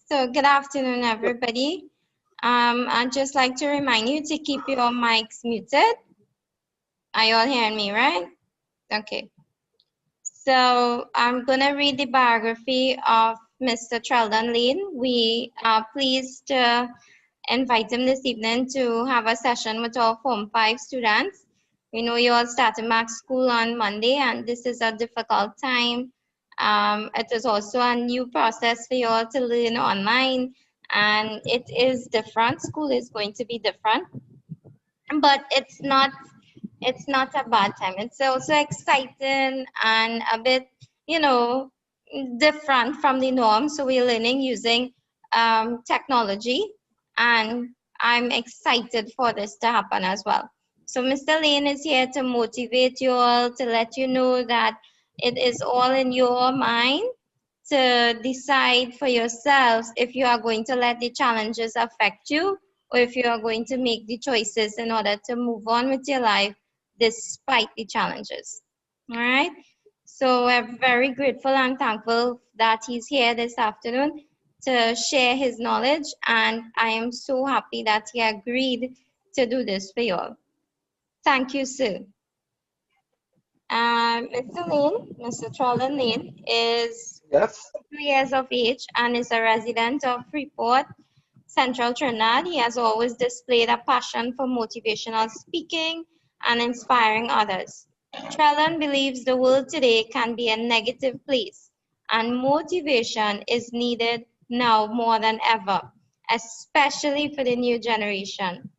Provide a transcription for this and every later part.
So good afternoon, everybody. I'd just like to remind you to keep your mics muted. Are you all hearing me, right? Okay. So I'm going to read the biography of Mr. Treldon Layne. We are pleased to invite him this evening to have a session with our Form 5 students. We know you all started back school on Monday, and this is a difficult time. It is also a new process for you all to learn online, and it is different. School is going to be different, but it's not a bad time. It's also exciting and a bit, you know, different from the norm. So we're learning using technology, and I'm excited for this to happen as well. So Mr. Layne is here to motivate you all, to let you know that it is all in your mind to decide for yourselves if you are going to let the challenges affect you or if you are going to make the choices in order to move on with your life despite the challenges. All right. So we're very grateful and thankful that he's here this afternoon to share his knowledge, and I am so happy that he agreed to do this for you all. Thank you, sir. Mr. Layne, Mr. Treldon Layne, is Yes. 2 years of age and is a resident of Freeport, Central Trinidad. He has always displayed a passion for motivational speaking and inspiring others. Treldon believes the world today can be a negative place, and motivation is needed now more than ever, especially for the new generation.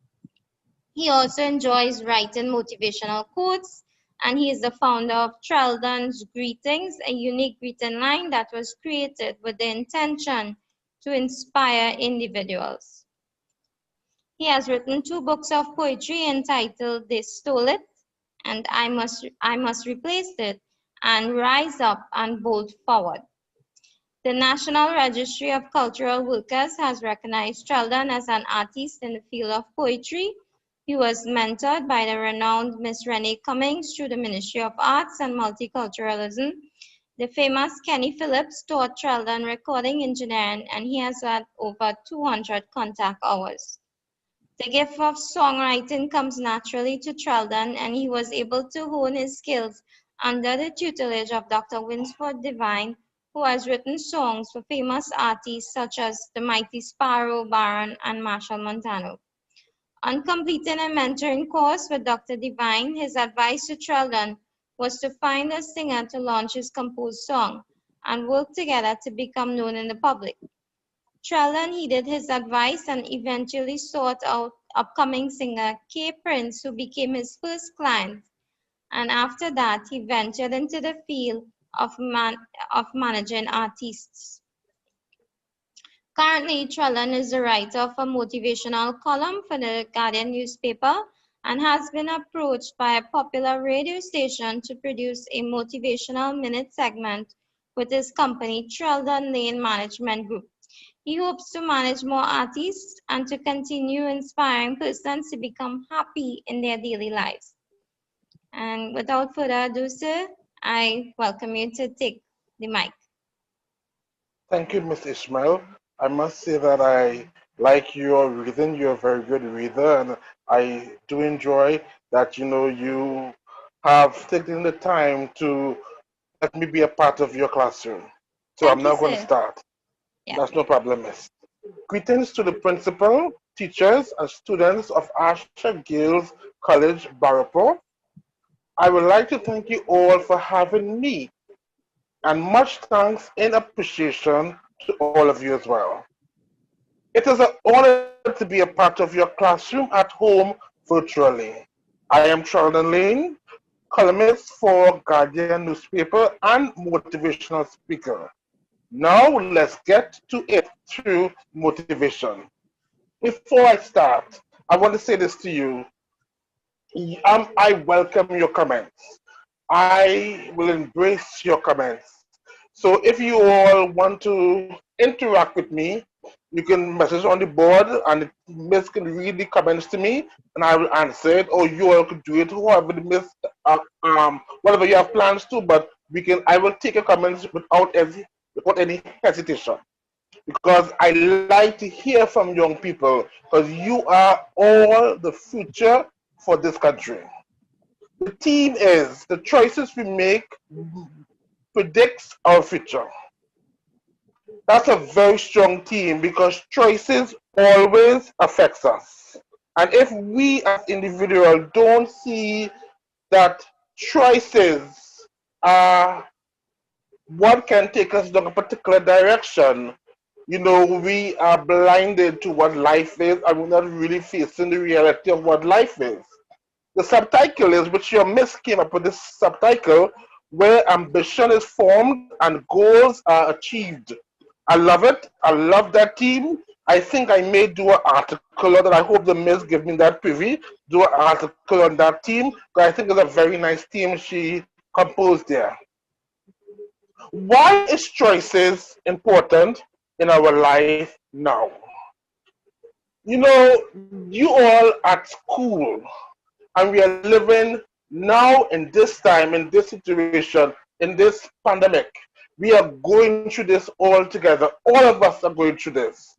He also enjoys writing motivational quotes, and he is the founder of Treldon's Greetings, a unique greeting line that was created with the intention to inspire individuals. He has written 2 books of poetry entitled They Stole It and I Must Replace It and Rise Up and Bolt Forward. The National Registry of Cultural Workers has recognized Treldon as an artist in the field of poetry. He was mentored by the renowned Miss Renee Cummings through the Ministry of Arts and Multiculturalism. The famous Kenny Phillips taught Treldon recording engineering, and he has had over 200 contact hours. The gift of songwriting comes naturally to Treldon, and he was able to hone his skills under the tutelage of Dr. Winsford Devine, who has written songs for famous artists such as the Mighty Sparrow, Baron, and Marshall Montano. On completing a mentoring course with Dr. Devine, his advice to Treldon was to find a singer to launch his composed song and work together to become known in the public. Treldon heeded his advice and eventually sought out upcoming singer Kay Prince, who became his first client. And after that, he ventured into the field of managing artists. Currently, Treldon is the writer of a motivational column for the Guardian newspaper and has been approached by a popular radio station to produce a motivational minute segment with his company, Treldon Layne Management Group. He hopes to manage more artists and to continue inspiring persons to become happy in their daily lives. And without further ado, sir, I welcome you to take the mic. Thank you, Miss Ishmael. I must say that I like your reading. You're a very good reader, and I do enjoy that you have taken the time to let me be a part of your classroom. So I'm Thank you, now going to sir. start. Yeah. That's no problem, Miss. Greetings to the principal, teachers, and students of Asha Gales College, Barapo. I would like to thank you all for having me, and much thanks and appreciation to all of you as well. It is an honor to be a part of your classroom at home virtually. I am Treldon Layne, columnist for Guardian newspaper and motivational speaker. Now let's get to it through motivation. Before I start, I want to say this to you. I welcome your comments. I will embrace your comments. So if you all want to interact with me, you can message on the board and Miss can read the comments to me and I will answer it, or you all could do it, whoever the Miss, whatever you have plans to, but I will take your comments without any hesitation. because I like to hear from young people because you are all the future for this country. The theme is the choices we make predicts our future. That's a very strong theme because choices always affects us. And if we as individuals don't see that choices are what can take us down a particular direction, we are blinded to what life is and we're not really facing the reality of what life is. The subtitle is, which your miss came up with this subtitle, where ambition is formed and goals are achieved. I love it. I love that theme. I think I may do an article on that. I hope the miss give me that privy, do an article on that theme, because I think it's a very nice theme she composed there. Why is choices important in our life now? You all at school, and we are living now in this time, in this situation, in this pandemic. We are going through this all together. All of us are going through this.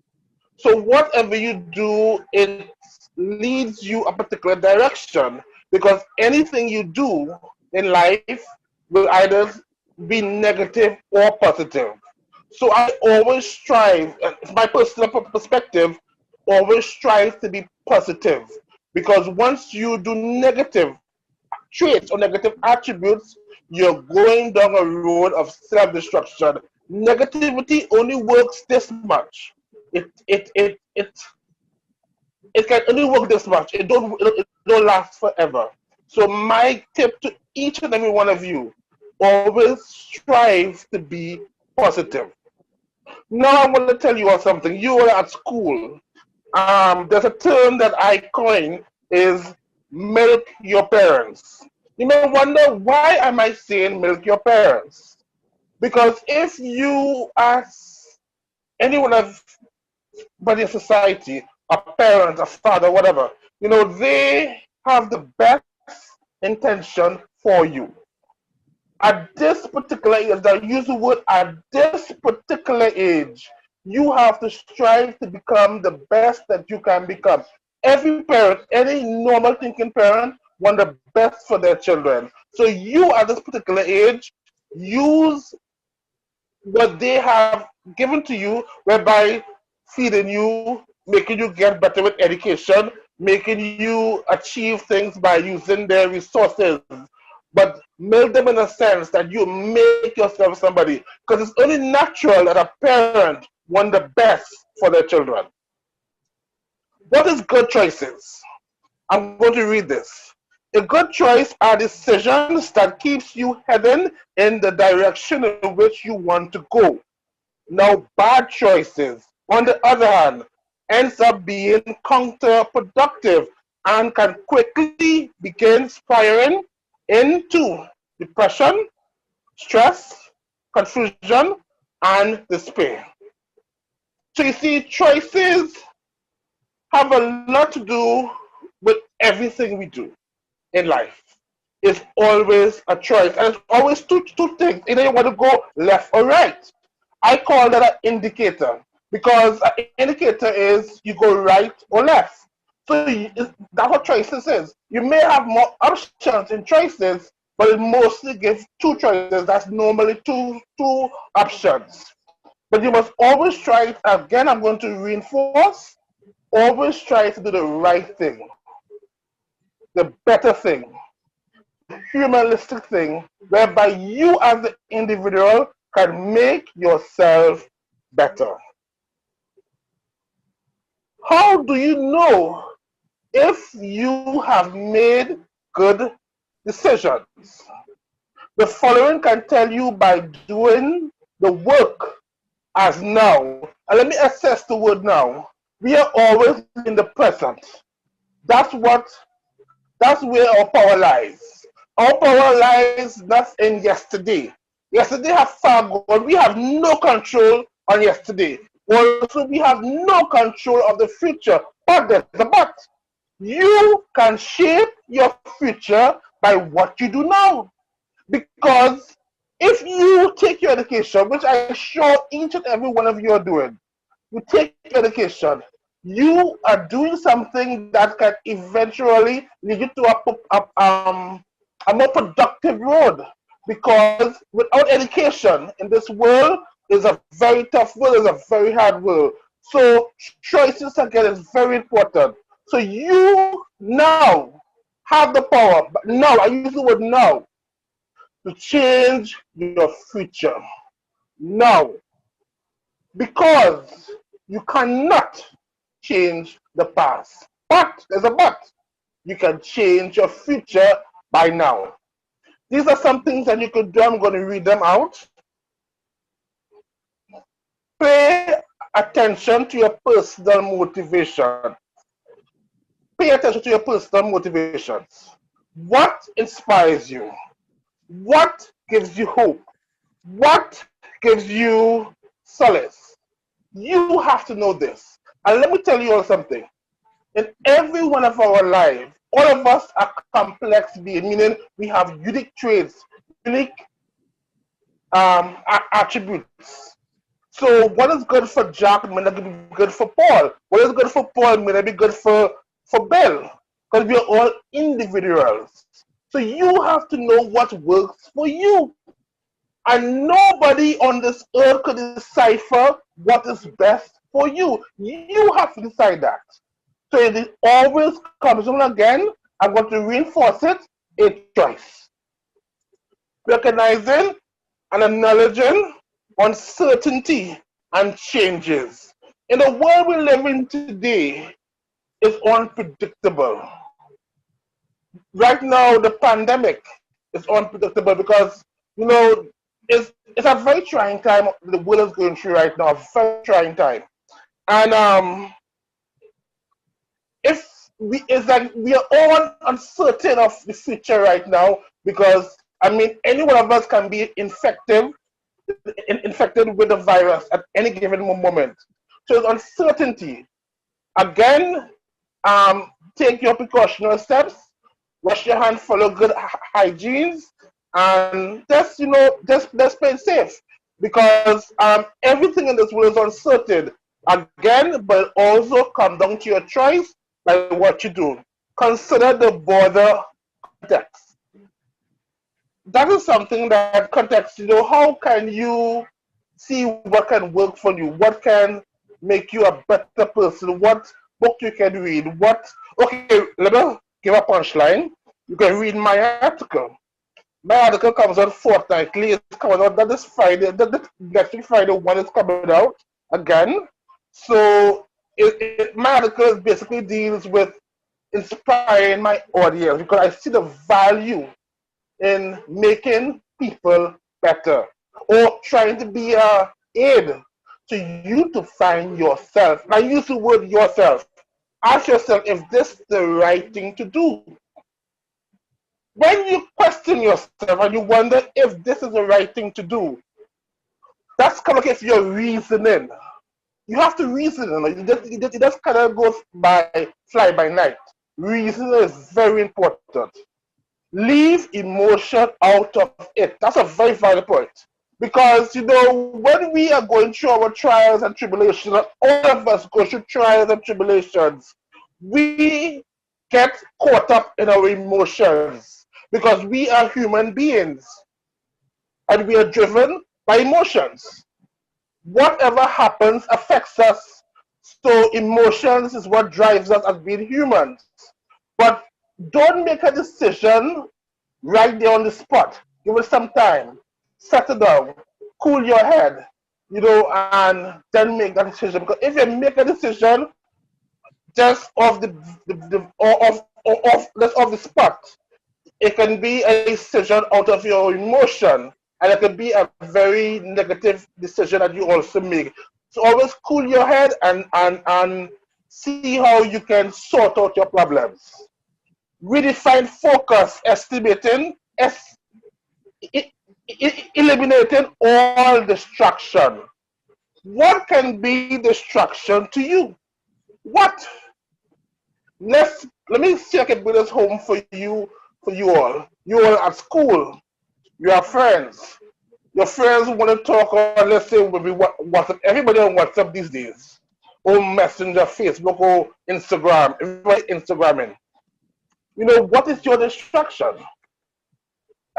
So whatever you do, it leads you a particular direction because anything you do in life will either be negative or positive. So I always strive, my personal perspective, always strive to be positive because once you do negative traits or negative attributes, you're going down a road of self-destruction. Negativity only works this much. It can only work this much. It don't last forever. So my tip to each and every one of you, always strive to be positive. Now I want to tell you all something. You are at school. There's a term that I coined is milk your parents. You may wonder why am I saying milk your parents? Because if you ask anyone of but in society, a parent, a father, whatever, they have the best intention for you. At this particular age, I use the word at this particular age, you have to strive to become the best that you can become. Every parent, any normal thinking parent, want the best for their children. So you at this particular age, use what they have given to you, whereby feeding you, making you get better with education, making you achieve things by using their resources. But milk them in a sense that you make yourself somebody. Because it's only natural that a parent want the best for their children. What is good choices? I'm going to read this. A good choice are decisions that keeps you heading in the direction in which you want to go. Now, bad choices, on the other hand, ends up being counterproductive and can quickly begin spiraling into depression, stress, confusion, and despair. So you see, choices have a lot to do with everything we do in life. It's always a choice, and it's always two things. Either you want to go left or right. I call that an indicator because an indicator is you go right or left. So that's what choices is. You may have more options in choices, but it mostly gives two choices. That's normally two options. But you must always try, again, I'm going to reinforce, always try to do the right thing, the better thing, the humanistic thing, whereby you as the individual can make yourself better. How do you know if you have made good decisions? The following can tell you by doing the work as now. And let me assess the word now. We are always in the present. That's where our power lies. Our power lies not in yesterday. Yesterday have far gone. We have no control on yesterday. Also, we have no control of the future. But there's a but. You can shape your future by what you do now. Because if you take your education, which I'm sure each and every one of you are doing, you take education, you are doing something that can eventually lead you to a more productive road. Because without education in this world is a very tough world, is a very hard world. So choices again is very important. So you now have the power, but now, I use the word now, to change your future. Now, because you cannot change the past. But, there's a but, you can change your future by now. These are some things that you could do. I'm going to read them out. Pay attention to your personal motivation. Pay attention to your personal motivations. What inspires you? What gives you hope? What gives you solace? You have to know this. And let me tell you all something. In every one of our lives, all of us are complex beings, meaning we have unique traits, unique attributes. So what is good for Jack may not be good for Paul. What is good for Paul may not be good for Bill. Because we are all individuals. So you have to know what works for you. And nobody on this earth could decipher what is best for you. You have to decide that. So it always comes on again. I'm going to reinforce it, a choice. Recognizing and acknowledging uncertainty and changes. In the world we live in today, is unpredictable. Right now, the pandemic is unpredictable because, it's a very trying time the world is going through right now, a very trying time. And it's like we are all uncertain of the future right now because, any one of us can be infected with the virus at any given moment. So it's uncertainty. Again, take your precautionary steps, wash your hands, follow good hygiene, and just play safe because everything in this world is uncertain. Again, but also come down to your choice by what you do. Consider the broader context. That is something that context, how can you see what can work for you? What can make you a better person? What book you can read? Okay, let me give a punchline. You can read my article. My article comes out fortnightly. It's coming out that is Friday. Next week Friday, one is coming out again. So my article basically deals with inspiring my audience because I see the value in making people better or trying to be a aid to you to find yourself. I use the word yourself. Ask yourself if this is the right thing to do. When you question yourself and you wonder if this is the right thing to do, that's kind of like if you're reasoning. You have to reason. It just kind of goes by fly by night. Reasoning is very important. Leave emotion out of it. That's a very valid point. Because, when we are going through our trials and tribulations, and all of us go through trials and tribulations, we get caught up in our emotions because we are human beings and we are driven by emotions. Whatever happens affects us. So emotions is what drives us as being humans. But don't make a decision right there on the spot. Give it some time. Settle down. Cool your head. And then make that decision. Because if you make a decision just off the spot, it can be a decision out of your emotion. And it can be a very negative decision that you also make. So always cool your head and see how you can sort out your problems. Redefine focus, eliminating all distraction. What can be distraction to you? What? Let me see if I can bring this home for you all. You all at school, you have friends. Your friends want to talk on, let's say, WhatsApp. Everybody on WhatsApp these days. or Messenger, Facebook, or Instagram. Everybody Instagramming. You know, what is your distraction?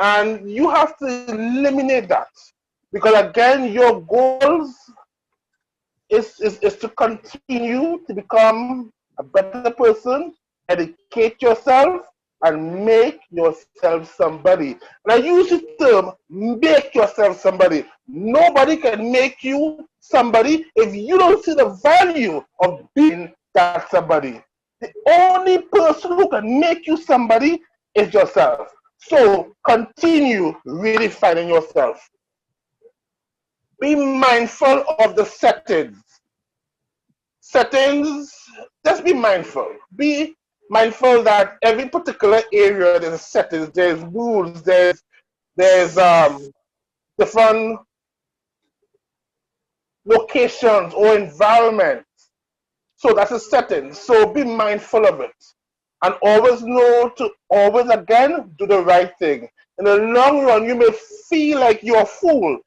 And you have to eliminate that. Because again, your goals is to continue to become a better person, educate yourself, and make yourself somebody. And I use the term make yourself somebody. Nobody can make you somebody if you don't see the value of being that somebody. The only person who can make you somebody is yourself. So continue really finding yourself. Be mindful of the settings. Settings, just be mindful. Be mindful that every particular area there's settings, there's rules, there's different locations or environments. So that's a setting. So be mindful of it. And always know to always again do the right thing. In the long run, you may feel like you're a fool.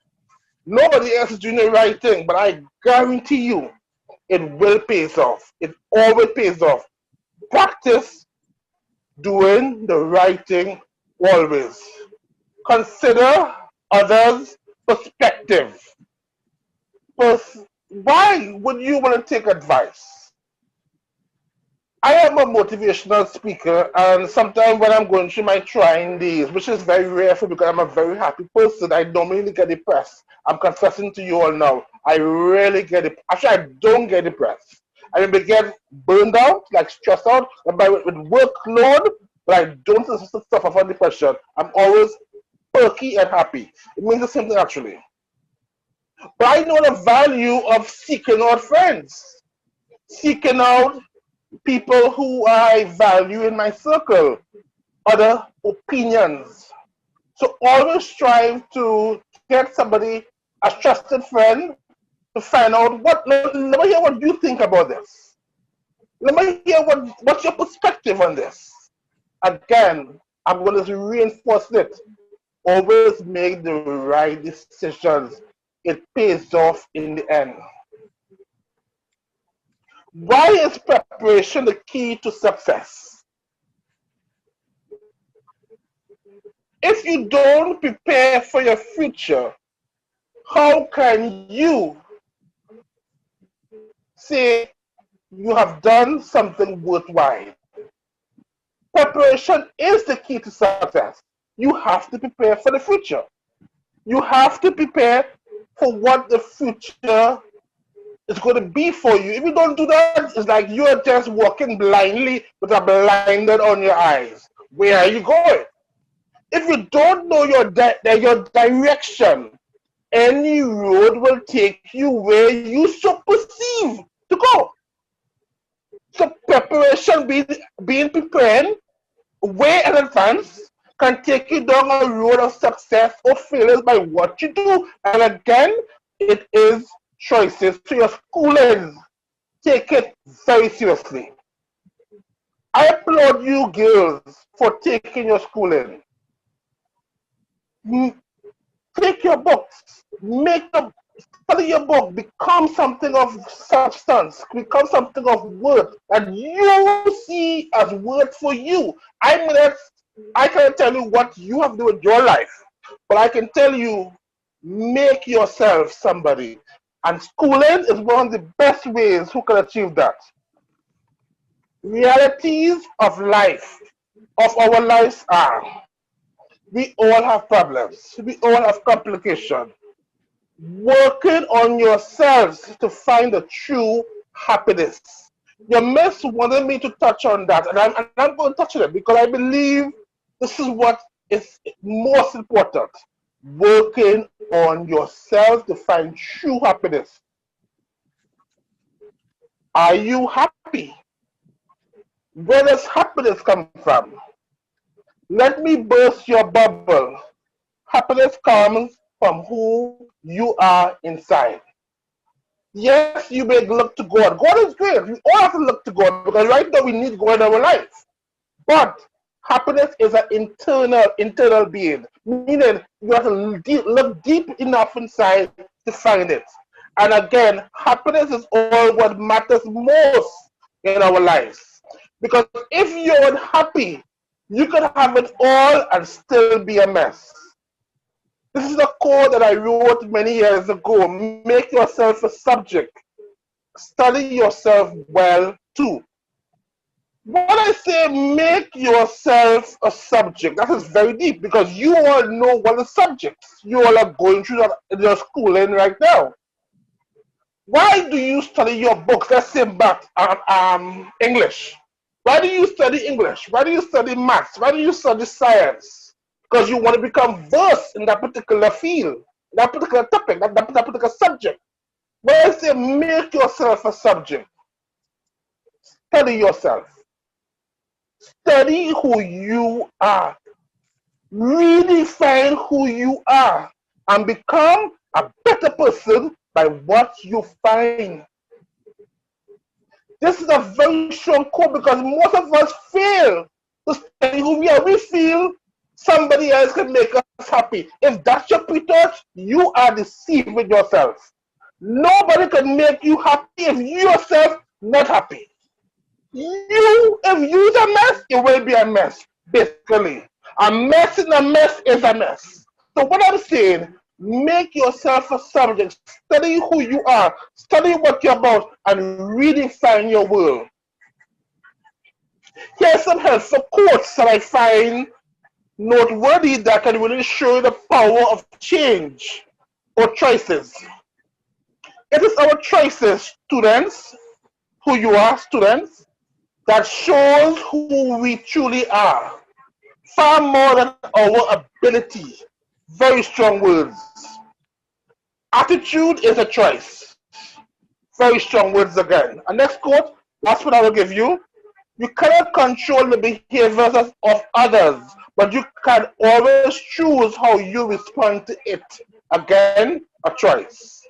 Nobody else is doing the right thing, but I guarantee you it will pay off. It always pays off. Practice doing the right thing always. Consider others' perspective. Why would you want to take advice? I am a motivational speaker, and sometimes when I'm going through my trying days, which is very rare for me because I'm a very happy person, I normally get depressed. I'm confessing to you all now. I rarely get it. Actually, I don't get depressed. I may get burned out, like stressed out, with workload, but I don't suffer from depression. I'm always perky and happy. It means the same thing actually. But I know the value of seeking out friends, seeking out people who I value in my circle, other opinions. So always strive to get somebody, a trusted friend, to find out let me hear what you think about this. Let me hear what's your perspective on this. Again, I'm going to reinforce it. Always make the right decisions. It pays off in the end. Why is preparation the key to success? If you don't prepare for your future, how can you say you have done something worthwhile? Preparation is the key to success. You have to prepare for the future. You have to prepare for what the future is going to be for you. If you don't do that, it's like you're just walking blindly with a blinded on your eyes. Where are you going? If you don't know your direction, any road will take you where you so perceive to go. So preparation, being prepared way in advance, can take you down a road of success or failures by what you do. And again, it is choices. So your schooling, take it very seriously. I applaud you girls for taking your schooling. Take your books, study your book, become something of substance, become something of worth that you see as worth for you. I can't tell you what you have to do with your life, but I can tell you, make yourself somebody. And schooling is one of the best ways who can achieve that. Realities of life, of our lives are, we all have problems, we all have complications. Working on yourselves to find the true happiness. Your miss wanted me to touch on that, and I'm going to touch on it because I believe this is what is most important. Working on yourself to find true happiness. Are you happy? Where does happiness come from? Let me burst your bubble. Happiness comes from who you are inside. Yes, you may look to God. God is great. We all have to look to God because right now we need God in our life. But happiness is an internal being, meaning you have to look deep enough inside to find it. And again, happiness is all what matters most in our lives. Because if you're unhappy, you can have it all and still be a mess. This is a quote that I wrote many years ago. Make yourself a subject. Study yourself well too. When I say make yourself a subject, that is very deep because you all know what the subjects you all are going through in your schooling right now. Why do you study your books? Let's say math, English. Why do you study English? Why do you study maths? Why do you study science? Because you want to become versed in that particular field, that particular topic, that particular subject. When I say make yourself a subject, study yourself. Study who you are. Redefine who you are and become a better person by what you find. This is a very strong quote because most of us fail to study who we are. We feel somebody else can make us happy. If that's your pre-thought, you are deceiving yourself. Nobody can make you happy if you yourself not happy. If you're a mess, it will be a mess, basically. A mess in a mess is a mess. So what I'm saying, make yourself a subject. Study who you are. Study what you're about and redefine your world. Here's some helpful quotes that I find noteworthy that can really show the power of change or choices. It is our choices, students, who you are, students, that shows who we truly are. Far more than our ability. Very strong words. Attitude is a choice. Very strong words again. And next quote, last one I will give you. You cannot control the behaviors of others, but you can always choose how you respond to it. Again, a choice.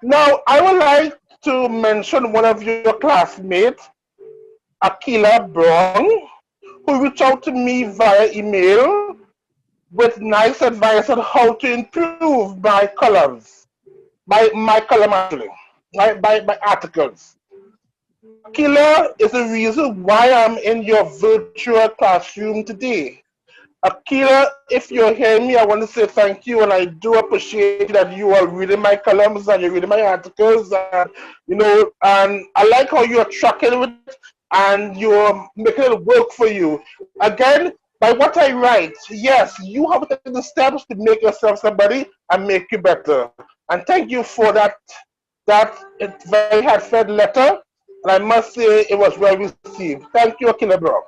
Now, I would like to mention one of your classmates, Akila Brown, who reached out to me via email with nice advice on how to improve my columns, my column actually, my articles. Akila is the reason why I'm in your virtual classroom today. Akila, if you're hearing me, I want to say thank you, and I do appreciate that you are reading my columns and you're reading my articles, and and I like how you're tracking with it and you're making it work for you. Again, by what I write, yes, you have taken the steps to make yourself somebody and make you better. And thank you for that very heartfelt letter, and I must say it was well received. Thank you, Akila Brown.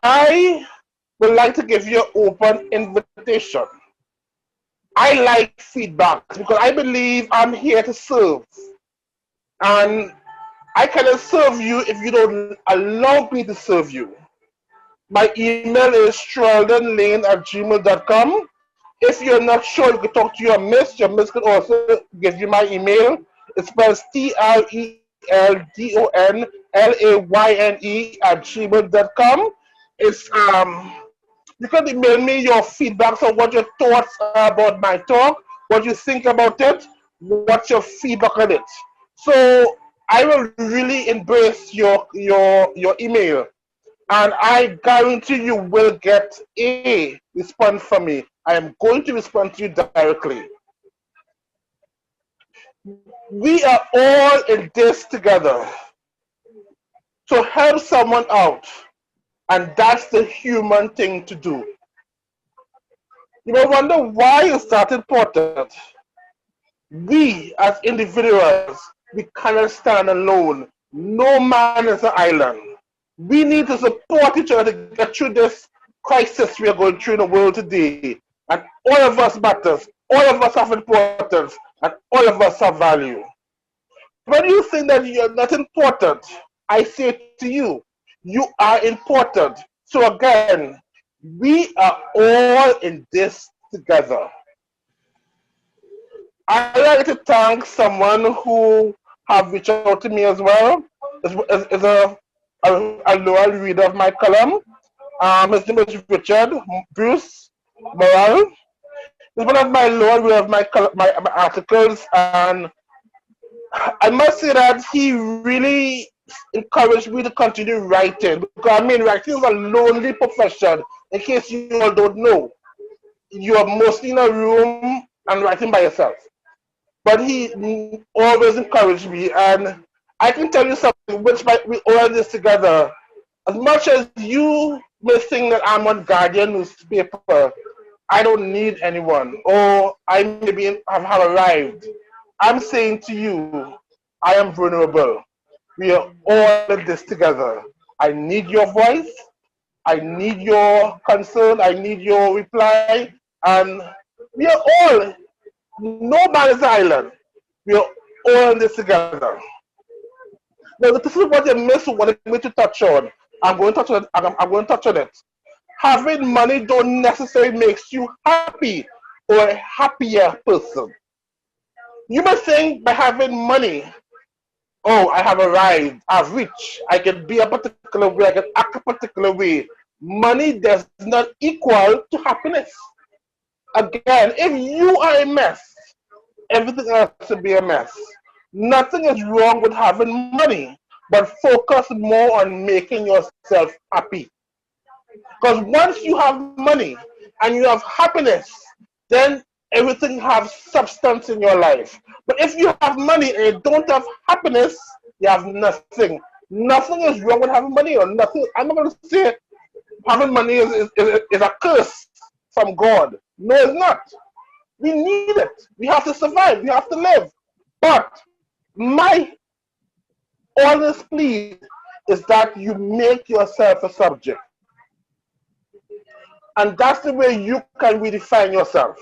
I would like to give you an open invitation. I like feedback because I believe I'm here to serve. And I cannot serve you if you don't allow me to serve you. My email is treldonlayne@gmail.com. If you're not sure, you can talk to your miss. Your miss can also give you my email. It spells TRELDONLAYNE@gmail.com. It's You can email me your feedback on what your thoughts are about my talk, what you think about it, what's your feedback on it. So I will really embrace your email, and I guarantee you will get a response from me. I am going to respond to you directly. We are all in this together to help someone out, and that's the human thing to do. You may wonder why is that important. We as individuals, we cannot stand alone. No man is an island. We need to support each other to get through this crisis we are going through in the world today. And all of us matters. All of us have importance. And all of us have value. When you think that you're not important, I say to you, you are important. So again, we are all in this together. I'd like to thank someone who have reached out to me as well. Is a loyal reader of my column. His name is Richard Bruce Morale. He's one of my Lord. We have my articles, and I must say that he really encouraged me to continue writing, because I mean, writing is a lonely profession. In case you all don't know, you are mostly in a room and writing by yourself. But he always encouraged me, and I can tell you something which we all this together. As much as you may think that I'm on Guardian newspaper, I don't need anyone, or I maybe have arrived. I'm saying to you, I am vulnerable. We are all in this together. I need your voice. I need your concern. I need your reply. And we are all, no man is an island. We are all in this together. Now, this is what you miss, what I need to touch on. I'm going to touch on it. I'm going to touch on it. Having money don't necessarily makes you happy or a happier person. You may think by having money, oh, I have arrived, I've reached, I can be a particular way, I can act a particular way. Money does not equal to happiness. Again, if you are a mess, everything else will be a mess. Nothing is wrong with having money, but focus more on making yourself happy. Because once you have money and you have happiness, then everything has substance in your life. But if you have money and you don't have happiness, you have nothing. Nothing is wrong with having money, or nothing. I'm not going to say having money is a curse from God. No, it's not. We need it. We have to survive. We have to live. But my honest plea is that you make yourself a subject. And that's the way you can redefine yourself.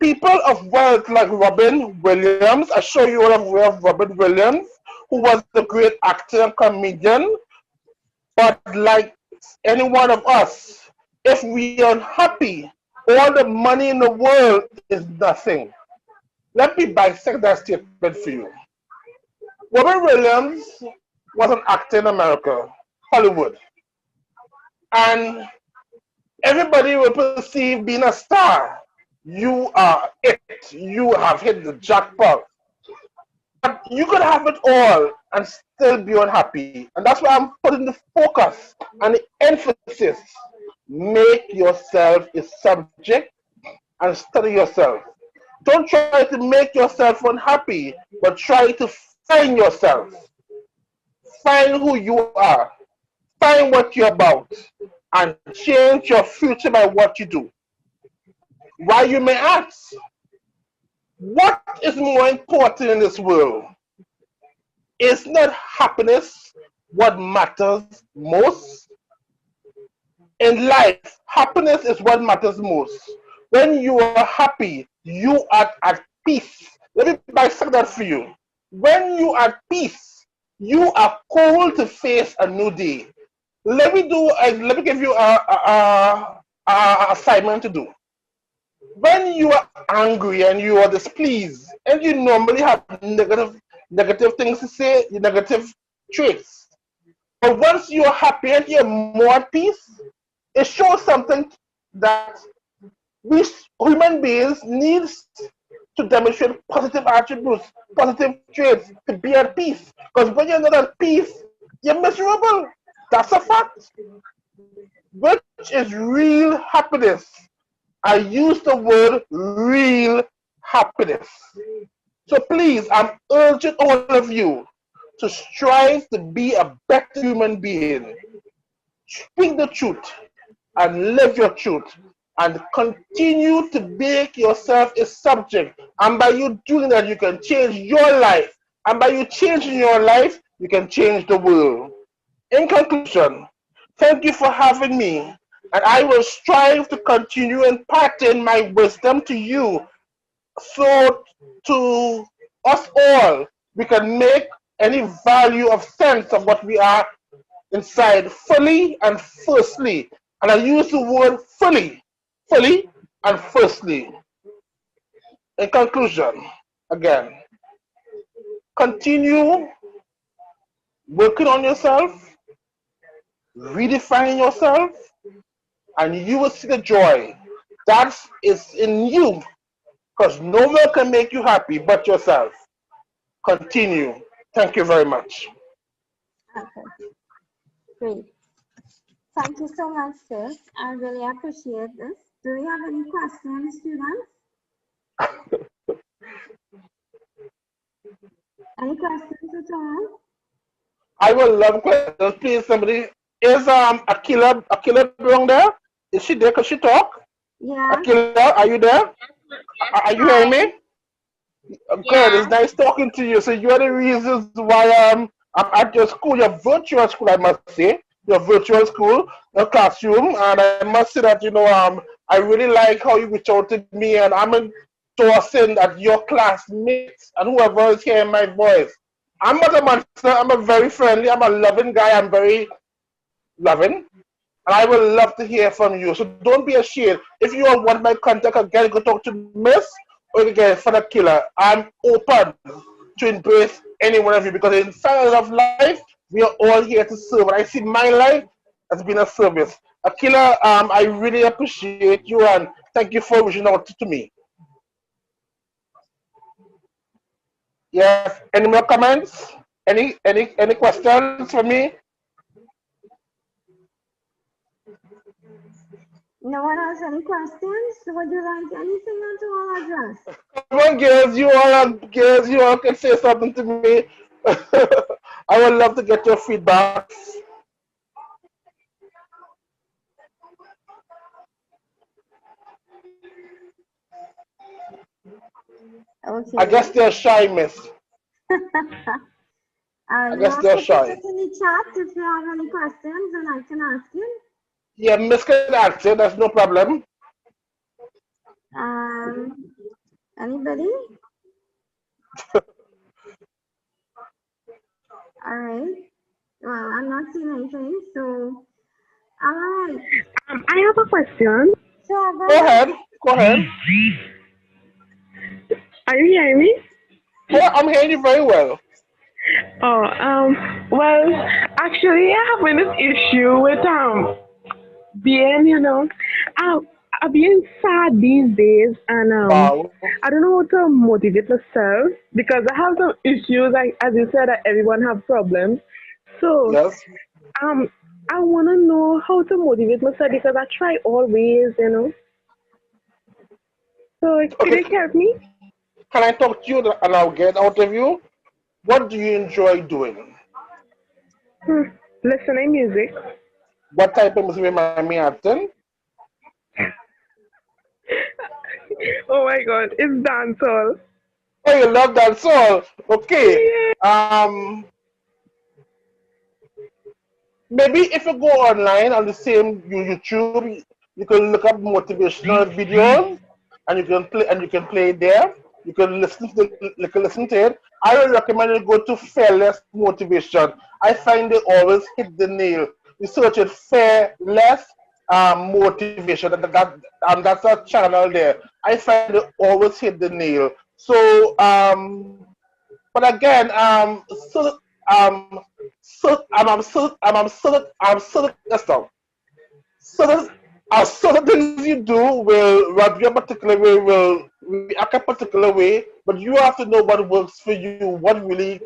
People of wealth like Robin Williams, I show you all of Robin Williams, who was a great actor and comedian, but like any one of us, if we are unhappy, all the money in the world is nothing. Let me bisect that statement for you. Robin Williams was an actor in America, Hollywood, and everybody will perceive being a star. You are it. You have hit the jackpot. But you could have it all and still be unhappy. And that's why I'm putting the focus and the emphasis. Make yourself a subject and study yourself. Don't try to make yourself unhappy, but try to find yourself. Find who you are. Find what you're about. And change your future by what you do. Why, you may ask, what is more important in this world? Is not happiness what matters most? In life, happiness is what matters most. When you are happy, you are at peace. Let me bisect that for you. When you are at peace, you are cool to face a new day. Let me give you a assignment to do. When you are angry and you are displeased, and you normally have negative things to say, negative traits. But once you are happy and you're more at peace, it shows something that we human beings need to demonstrate positive attributes, positive traits to be at peace. Because when you're not at peace, you're miserable. That's a fact. Which is real happiness. I use the word real happiness. So please, I'm urging all of you to strive to be a better human being. Speak the truth and live your truth, and continue to make yourself a subject. And by you doing that, you can change your life. And by you changing your life, you can change the world. In conclusion, thank you for having me. And I will strive to continue imparting my wisdom to you, so to us all, we can make any value of sense of what we are inside fully and firstly. And I use the word fully and firstly. In conclusion, again, continue working on yourself, redefining yourself, and you will see the joy That is in you, because no one can make you happy but yourself. Continue. Thank you very much. Okay, great. Thank you so much, sis. I really appreciate this. Do you have any questions, students? Any questions at all? I will love questions. Please, somebody. Is Akila belong there? Is she there? Can she talk? Yes. Akila, are you there? Are you hearing Hi. me? Good. It's Yes. nice talking to you. So you are the reasons why I'm at your school, your virtual school, I must say, your virtual school, your classroom, and I must say that I really like how you reach out to me, and I'm endorsing that your classmates and whoever is hearing my voice. I'm not a monster. I'm a very friendly. I'm a loving guy. I'm very loving. And I would love to hear from you. So don't be ashamed. If you want my contact again, go talk to Miss or you get for the killer. I'm open to embrace any one of you because in science of life, we are all here to serve. And I see my life as being a service. Akila, I really appreciate you and thank you for reaching out to me. Yes. Any more comments? Any questions for me? No one has any questions? Would you like anything at all addressed? Come on, girls, you all can say something to me. I would love to get your feedback. I Okay. guess they're shy, miss. I You guess have they're to put shy. it in the chat if you have any questions and I can ask you. Yeah, miss can answer, that's no problem. Um, Anybody? All right. Well, I'm not seeing anything, so all right. I have a question. So go Go ahead. ahead, go ahead. Are you hearing me? Yeah, I'm hearing you very well. Oh, well, actually, I have this issue with being, I'm being sad these days, and Wow. I don't know how to motivate myself because I have some issues. Like as you said, that everyone have problems. So, Yes. um, I wanna know how to motivate myself because I try always. So, could Okay, you help me? can I talk to you and I'll get out of you? What do you enjoy doing? Hmm. Listening music. What type of music am I acting? Oh my God, it's dancehall. Oh, you love that song. Okay. Yeah. Um, Maybe if you go online on the same YouTube, you can look up motivational videos and you can play it there. You can listen to it. I would recommend you go to Fearless Motivation. I find they always hit the nail. You search it Fearless Motivation. That's a channel there. I find they always hit the nail. So but again, let's stop. Certain things you do will rub you a particular way, will react a particular way, but you have to know what works for you, what really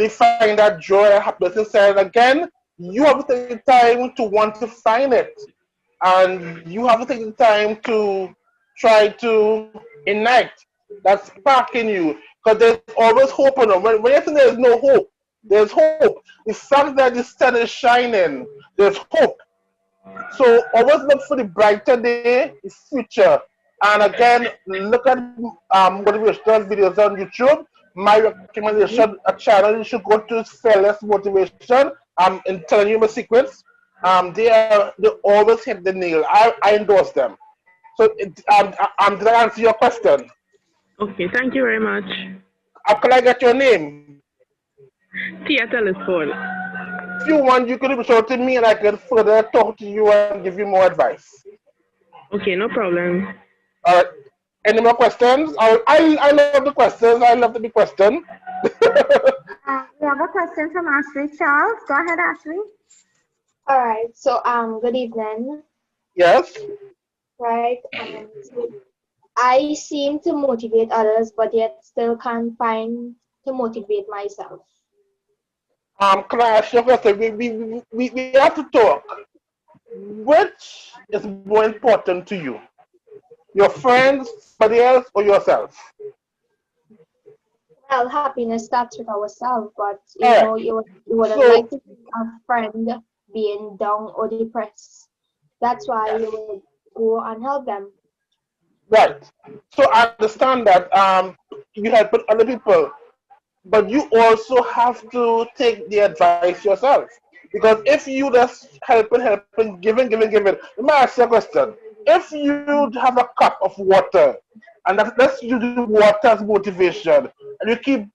find that joy and happiness inside. And again, you have to take the time to want to find it, and you have to take the time to try to ignite that spark in you, because there's always hope on them. When you think there's no hope, there's hope. The fact that the sun is shining, there's hope. So always look for the brighter day, the future. And again, look at motivational videos on YouTube. My recommendation, a channel you should go to is Fearless Motivation. I'm telling you my secrets. They always hit the nail. I endorse them. So did I answer your question? Okay, thank you very much. How can I get your name? Tia telephone. If you want, you can reach out to me and I can further talk to you and give you more advice. Okay, no problem. All right. Any more questions? I love the questions. I love to be questioned. We have a question from Ashley Charles. Go ahead, Ashley. All right. So, good evening. Yes. right? So I seem to motivate others, but yet still can't find to motivate myself. Can I ask you a question? We have to talk. Which is more important to you? Your friends, somebody else, or yourself? Well, happiness starts with ourselves, but All right. you wouldn't So, like to see a friend being down or depressed. That's why you would go and help them. right. So I understand that you help other people, but you also have to take the advice yourself. Because if you just helping, giving, let me ask you a question. If you have a cup of water, and let's use the water as motivation, and you keep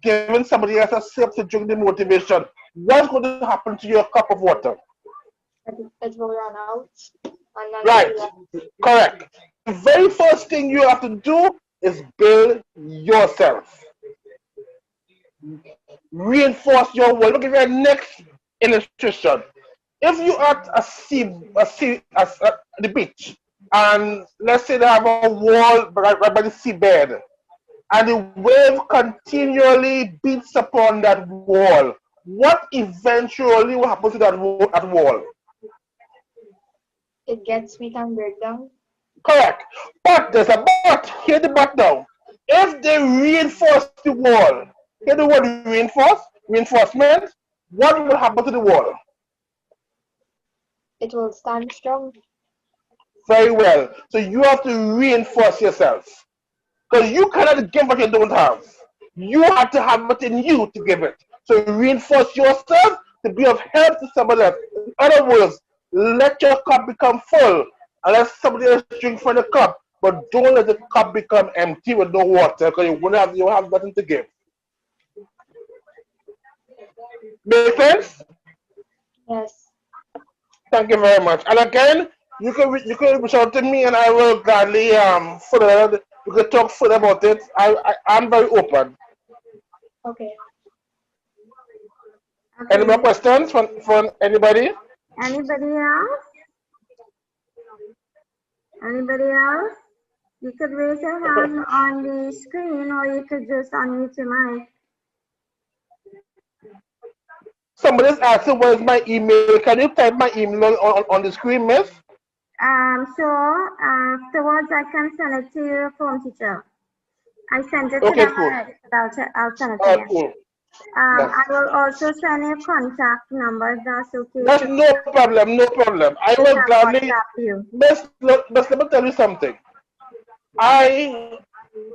giving somebody else a sip to drink the motivation, what's going to happen to your cup of water? It will run out, and none will Right, be left. correct. The very first thing you have to do is build yourself. Reinforce your wall. Look at your next illustration. If you at the beach, and let's say they have a wall right by the seabed, and the wave continually beats upon that wall, what eventually will happen to that wall? It gets weak and break down. Correct. But there's a but. Hear the but now. If they reinforce the wall, hear the word reinforcement, what will happen to the wall? It will stand strong. Very well. So you have to reinforce yourself. Because you cannot give what you don't have. You have to have it in you to give it. So reinforce yourself to be of help to somebody else. In other words, let your cup become full and let somebody else drink from the cup. But don't let the cup become empty with no water because you won't have nothing to give. Make sense? Yes. Thank you very much. And again, you can reach out to me and I will gladly further we can talk further about it. I'm very open. Okay. Any more Okay. questions from anybody? Anybody else? Anybody else? You could raise your hand on the screen or you could just unmute your mic. Somebody's asking what is my email. Can you type my email on the screen, miss? Sure. Afterwards, I can send it to your form teacher. I sent it to Okay, them cool. already, but I'll send it All right, again. cool. Yes. I will also send you contact numbers. That's okay. That's So no problem, no problem. I they will can gladly, WhatsApp you. miss, let me tell you something. I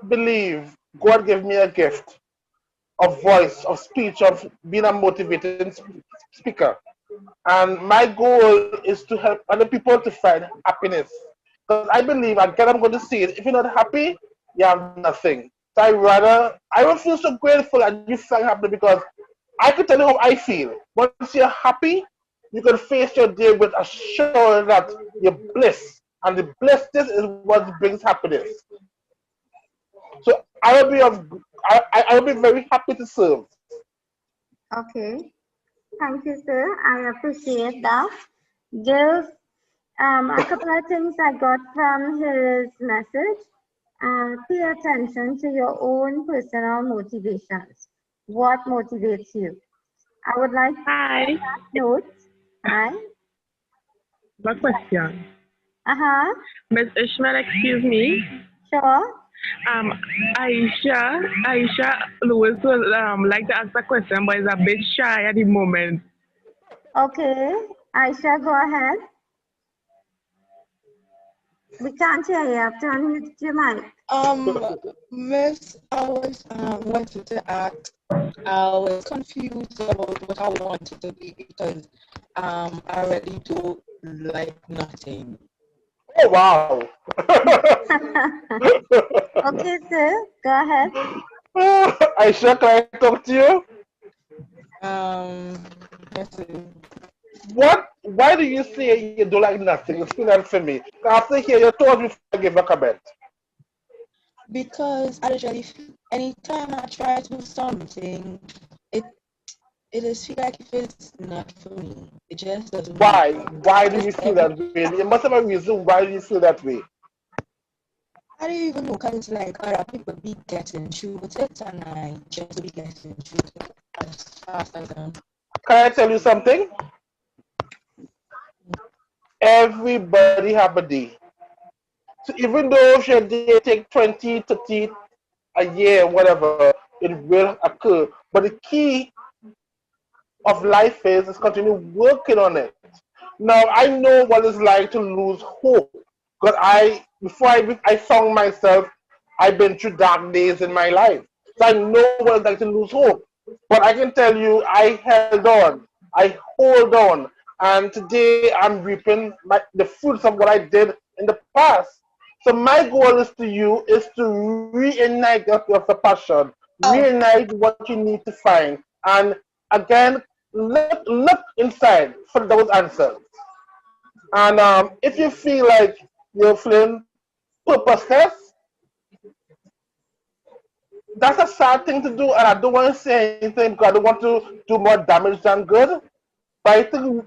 believe God gave me a gift of voice, of speech, of being a motivating speaker. And my goal is to help other people to find happiness. Because I believe, again, I'm going to say it, if you're not happy, you have nothing. So I will feel so grateful and you feel happy because I can tell you how I feel. Once you're happy, you can face your day with assurance that you're blessed. And the blessedness is what brings happiness. So I will be very happy to serve. Okay. Thank you, sir. I appreciate that. Girls, a couple of things I got from his message. Pay attention to your own personal motivations. What motivates you? I would like to Hi, note. Hi. my question. Uh-huh. Miss Ishmael, excuse me. Sure. Um, Aisha Lewis would like to ask a question, but is a bit shy at the moment. Okay. Aisha, go ahead. We can't hear you. You have to unmute your mic. Miss, I was wanted to ask. I was confused about what I wanted to be because I really don't like nothing. Oh, wow. Okay, sir. Go ahead. Aisha, can I talk to you? Let's see. Why do you say you don't like nothing? Explain that for me. After here, your thoughts before I give a comment. Because I usually, anytime I try to do something, it It just feel like if it's not for me, it just doesn't work Why? out. Why do you Just feel that way? You must have a reason why do you feel that way. I don't even know because it's like other people be getting through with it and I just be getting through it as fast as them. Can I tell you something? Everybody have a day. So even though if your day take 20, 30, a year, whatever, it will occur. But the key of life is continue working on it. Now I know what it's like to lose hope because before I found myself, I've been through dark days in my life, so I know what it's like to lose hope. But I can tell you, I held on, I hold on, and today I'm reaping the fruits of what I did in the past. So my goal is to you is to reignite your passion, Oh, reignite what you need to find, and again look inside for those answers. And if you feel like you're feeling purposeless, that's a sad thing to do. And I don't want to say anything because I don't want to do more damage than good. But I think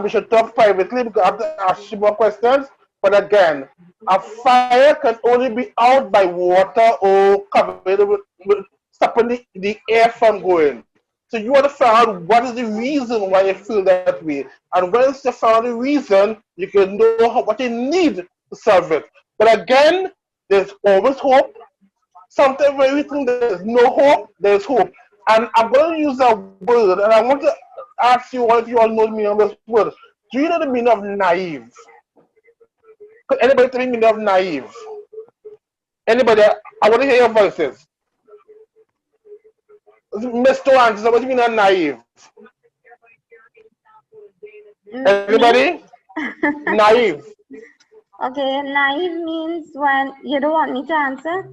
we should talk privately because I have to ask you more questions. But again, a fire can only be out by water or covered with stopping the air from going. So you want to find out what is the reason why you feel that way. And once you found the reason, you can know what you need to solve it. But again, there's always hope. Sometimes when we think there's no hope, there's hope. And I'm going to use a word, and I want to ask you all if you all know the meaning of this word. Do you know the meaning of naive? Could anybody tell me the meaning of naive? Anybody? I want to hear your voices. Mr. Anderson, what do you mean of naive? Me? Anybody? Naive. Okay, naive means when you don't want me to answer?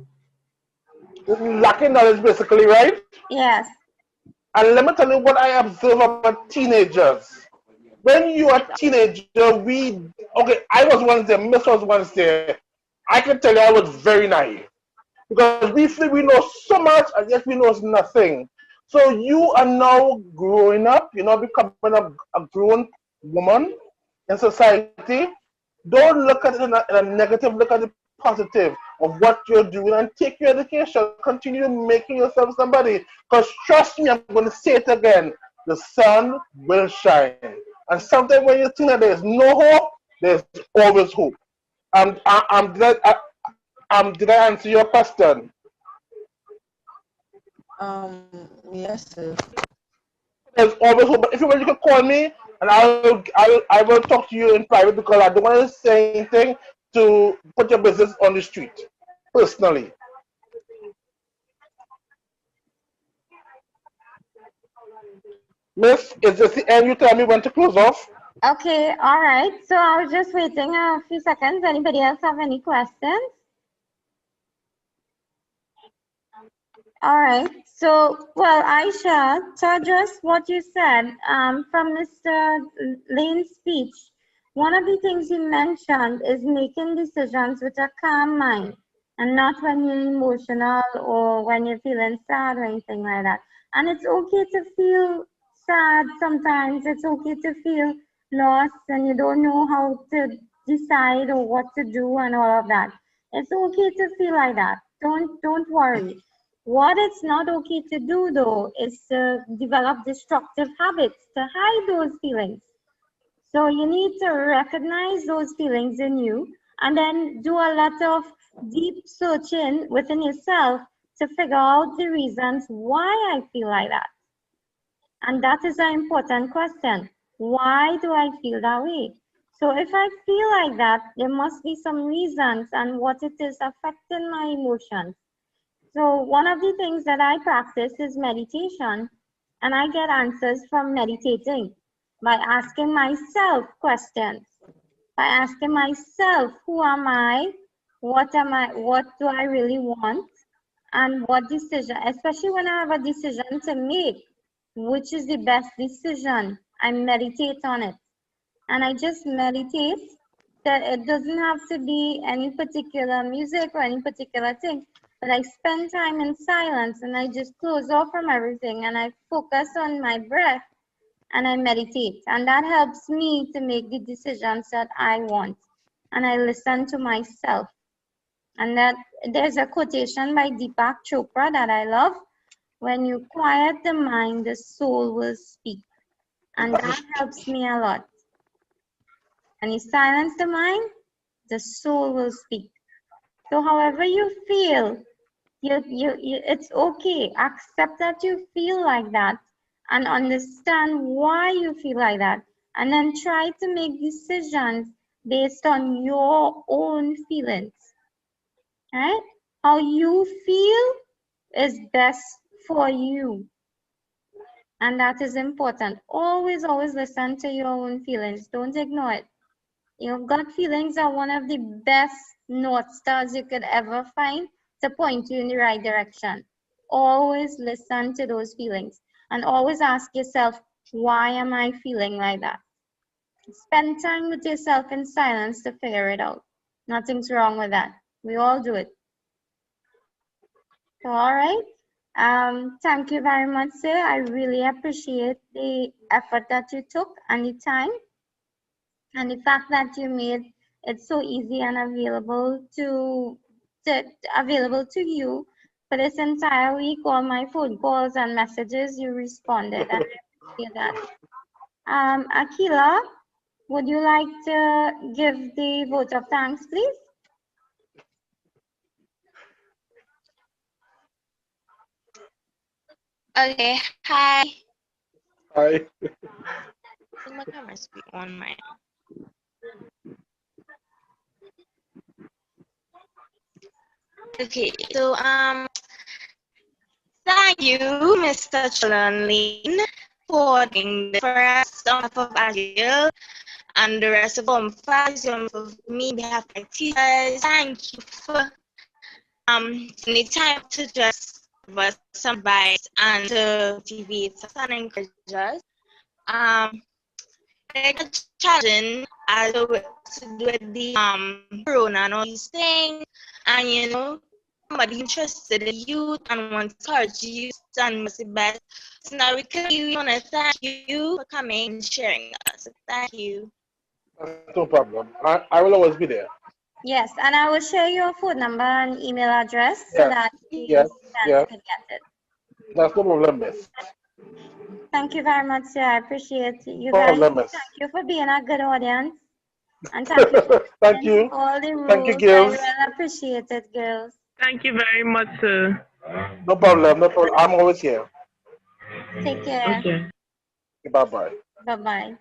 Lacking knowledge, basically, right? Yes. And let me tell you what I observe about teenagers. When you are a teenager, I was once there, Miss was once there. I can tell you I was very naive. Because we feel we know so much and yet we know nothing. So you are now growing up, you're now becoming a grown woman in society. Don't look at it in a negative, look at it positive of what you're doing and take your education. Continue making yourself somebody. Because trust me, I'm going to say it again, the sun will shine. And sometimes when you think that there's no hope, there's always hope. Did I answer your question? um, yes, sir. There's always hope. But if you want, you can call me and I will talk to you in private because I don't want to say anything to put your business on the street personally. Miss, is this the end? You tell me when to close off. Okay, all right. So I was just waiting a few seconds. Anybody else have any questions? All right. So, well, Aisha, to address what you said from Mr. Layne's speech, one of the things he mentioned is making decisions with a calm mind and not when you're emotional or when you're feeling sad or anything like that. And it's okay to feel sad sometimes. It's okay to feel lost and you don't know how to decide or what to do and all of that. It's okay to feel like that. Don't worry. What it's not okay to do though is to develop destructive habits to hide those feelings. So you need to recognize those feelings in you and then do a lot of deep searching within yourself to figure out the reasons why I feel like that. And that is an important question. Why do I feel that way? So if I feel like that, there must be some reasons and what it is affecting my emotions. So one of the things that I practice is meditation, and I get answers from meditating by asking myself questions, by asking myself, who am I? What am I? What do I really want? And what decision, especially when I have a decision to make, which is the best decision, I meditate on it. And I just meditate that it doesn't have to be any particular music or any particular thing. But I spend time in silence and I just close off from everything and I focus on my breath and I meditate. And that helps me to make the decisions that I want. And I listen to myself. And that there's a quotation by Deepak Chopra that I love. When you quiet the mind, the soul will speak. And that helps me a lot. When you silence the mind, the soul will speak. So however you feel, it's okay. Accept that you feel like that and understand why you feel like that. And then try to make decisions based on your own feelings. Right? How you feel is best for you. And that is important. Always, always listen to your own feelings. Don't ignore it. Your gut feelings are one of the best North Stars you could ever find to point you in the right direction. Always listen to those feelings and always ask yourself, why am I feeling like that? Spend time with yourself in silence to figure it out. Nothing's wrong with that. We all do it. So, all right. Thank you very much, sir. I really appreciate the effort that you took and the time and the fact that you made it so easy and available to you for this entire week. All my phone calls and messages, you responded, and I appreciate that. Akila, would you like to give the vote of thanks, please? Okay, hi. Hi. My camera must be on my. Okay, so thank you, Mr. Layne, for doing this for us on behalf of Agile and the rest of faculty, on behalf of me, on behalf of my teachers. Thank you for taking the time to just give us some advice and to motivate us and encourage us. It's challenging as to do with the corona and all these things, and you know, somebody interested in youth and wants to encourage youth and what's the best. So now we want to thank you for coming and sharing us. Thank you. That's no problem. I will always be there. Yes, and I will share your phone number and email address so Yes, that the yes, students yes. can get it. That's no problem, miss. Thank you very much, sir. I appreciate you No guys. problem, miss. Thank you for being a good audience. And thank you for Thank you. all the Thank you, rules. I girls. really appreciate it, girls. Thank you very much, sir. No problem, no problem. I'm always here. Take care. Okay. Bye-bye. Bye-bye.